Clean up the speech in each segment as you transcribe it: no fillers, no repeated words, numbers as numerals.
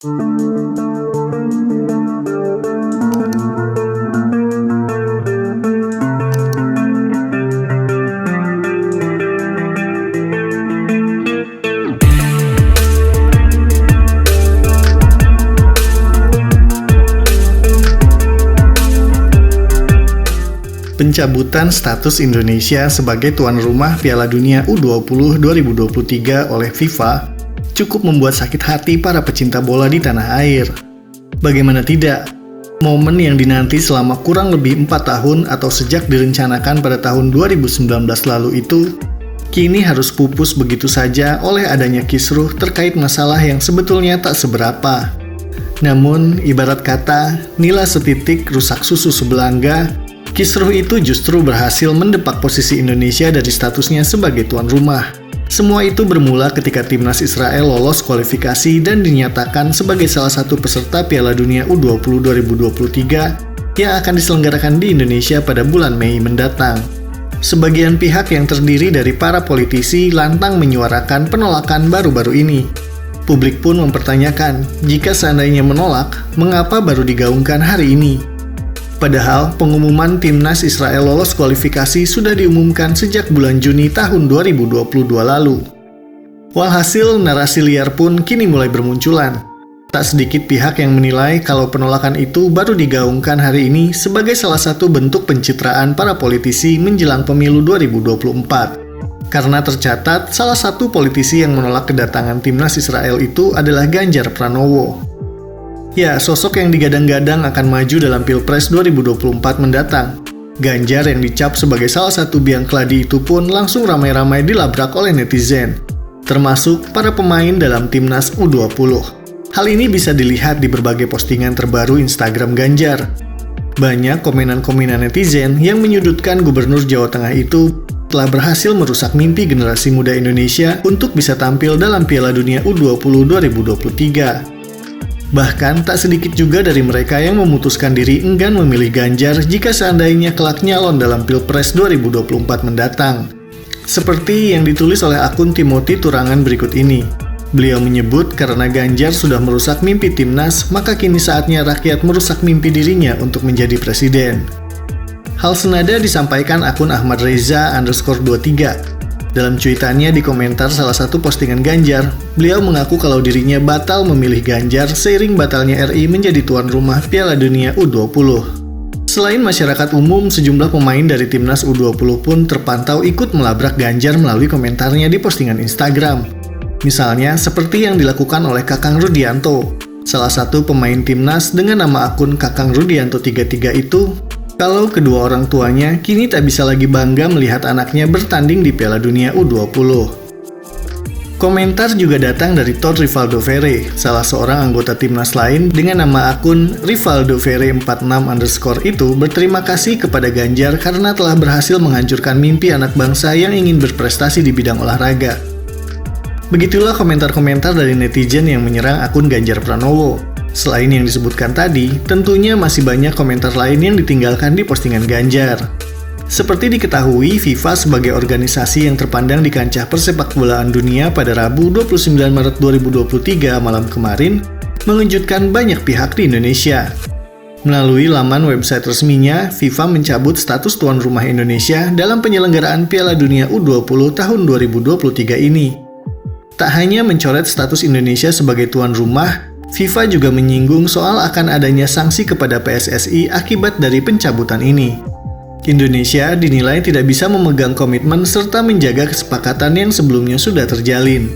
Pencabutan status Indonesia sebagai tuan rumah Piala Dunia U20 2023 oleh FIFA cukup membuat sakit hati para pecinta bola di tanah air. Bagaimana tidak, momen yang dinanti selama kurang lebih 4 tahun atau sejak direncanakan pada tahun 2019 lalu itu, kini harus pupus begitu saja oleh adanya kisruh terkait masalah yang sebetulnya tak seberapa. Namun, ibarat kata, nila setitik rusak susu sebelangga, kisruh itu justru berhasil mendepak posisi Indonesia dari statusnya sebagai tuan rumah. Semua itu bermula ketika timnas Israel lolos kualifikasi dan dinyatakan sebagai salah satu peserta Piala Dunia U20 2023 yang akan diselenggarakan di Indonesia pada bulan Mei mendatang. Sebagian pihak yang terdiri dari para politisi lantang menyuarakan penolakan baru-baru ini. Publik pun mempertanyakan, jika seandainya menolak, mengapa baru digaungkan hari ini? Padahal pengumuman timnas Israel lolos kualifikasi sudah diumumkan sejak bulan Juni tahun 2022 lalu. Walhasil narasi liar pun kini mulai bermunculan. Tak sedikit pihak yang menilai kalau penolakan itu baru digaungkan hari ini sebagai salah satu bentuk pencitraan para politisi menjelang pemilu 2024. Karena tercatat salah satu politisi yang menolak kedatangan timnas Israel itu adalah Ganjar Pranowo. Ya, sosok yang digadang-gadang akan maju dalam Pilpres 2024 mendatang. Ganjar yang dicap sebagai salah satu biang keladi itu pun langsung ramai-ramai dilabrak oleh netizen, termasuk para pemain dalam timnas U20. Hal ini bisa dilihat di berbagai postingan terbaru Instagram Ganjar. Banyak komenan-komenan netizen yang menyudutkan Gubernur Jawa Tengah itu telah berhasil merusak mimpi generasi muda Indonesia untuk bisa tampil dalam Piala Dunia U20 2023. Bahkan tak sedikit juga dari mereka yang memutuskan diri enggan memilih Ganjar jika seandainya kelak nyalon dalam Pilpres 2024 mendatang. Seperti yang ditulis oleh akun Timothy Turangan berikut ini. Beliau menyebut karena Ganjar sudah merusak mimpi timnas, maka kini saatnya rakyat merusak mimpi dirinya untuk menjadi presiden. Hal senada disampaikan akun Ahmad Reza _23. Dalam cuitannya di komentar salah satu postingan Ganjar, beliau mengaku kalau dirinya batal memilih Ganjar seiring batalnya RI menjadi tuan rumah Piala Dunia U20. Selain masyarakat umum, sejumlah pemain dari timnas U20 pun terpantau ikut melabrak Ganjar melalui komentarnya di postingan Instagram. Misalnya seperti yang dilakukan oleh Kakang Rudianto, salah satu pemain timnas dengan nama akun Kakang Rudianto 33 itu, kalau kedua orang tuanya kini tak bisa lagi bangga melihat anaknya bertanding di Piala Dunia U20. Komentar juga datang dari Todd Rivaldo Ferre, salah seorang anggota timnas lain dengan nama akun Rivaldo Ferre 46_ itu berterima kasih kepada Ganjar karena telah berhasil menghancurkan mimpi anak bangsa yang ingin berprestasi di bidang olahraga. Begitulah komentar-komentar dari netizen yang menyerang akun Ganjar Pranowo. Selain yang disebutkan tadi, tentunya masih banyak komentar lain yang ditinggalkan di postingan Ganjar. Seperti diketahui, FIFA sebagai organisasi yang terpandang di kancah persepakbolaan dunia pada Rabu 29 Maret 2023 malam kemarin, mengejutkan banyak pihak di Indonesia. Melalui laman website resminya, FIFA mencabut status tuan rumah Indonesia dalam penyelenggaraan Piala Dunia U20 tahun 2023 ini. Tak hanya mencoret status Indonesia sebagai tuan rumah, FIFA juga menyinggung soal akan adanya sanksi kepada PSSI akibat dari pencabutan ini. Indonesia dinilai tidak bisa memegang komitmen serta menjaga kesepakatan yang sebelumnya sudah terjalin.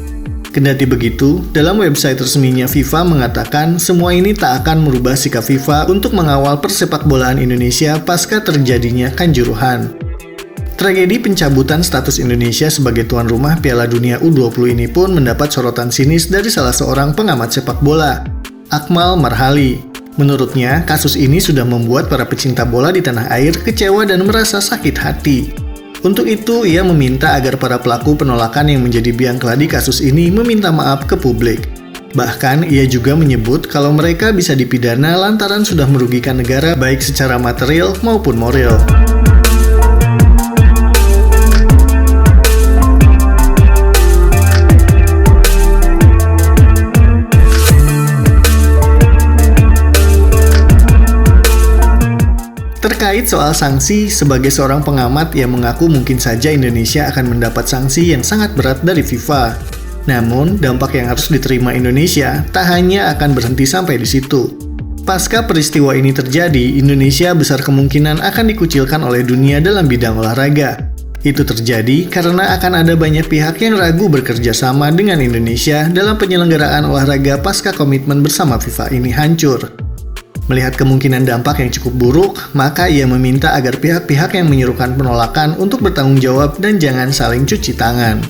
Kendati begitu, dalam website resminya FIFA mengatakan semua ini tak akan merubah sikap FIFA untuk mengawal persepakbolaan Indonesia pasca terjadinya kanjuruhan. Tragedi pencabutan status Indonesia sebagai tuan rumah Piala Dunia U20 ini pun mendapat sorotan sinis dari salah seorang pengamat sepak bola, Akmal Marhali. Menurutnya, kasus ini sudah membuat para pecinta bola di tanah air kecewa dan merasa sakit hati. Untuk itu, ia meminta agar para pelaku penolakan yang menjadi biang keladi kasus ini meminta maaf ke publik. Bahkan, ia juga menyebut kalau mereka bisa dipidana lantaran sudah merugikan negara baik secara material maupun moral. Terkait soal sanksi, sebagai seorang pengamat yang mengaku mungkin saja Indonesia akan mendapat sanksi yang sangat berat dari FIFA. Namun, dampak yang harus diterima Indonesia tak hanya akan berhenti sampai di situ. Pasca peristiwa ini terjadi, Indonesia besar kemungkinan akan dikucilkan oleh dunia dalam bidang olahraga. Itu terjadi karena akan ada banyak pihak yang ragu bekerja sama dengan Indonesia dalam penyelenggaraan olahraga pasca komitmen bersama FIFA ini hancur. Melihat kemungkinan dampak yang cukup buruk, maka ia meminta agar pihak-pihak yang menyerukan penolakan untuk bertanggung jawab dan jangan saling cuci tangan.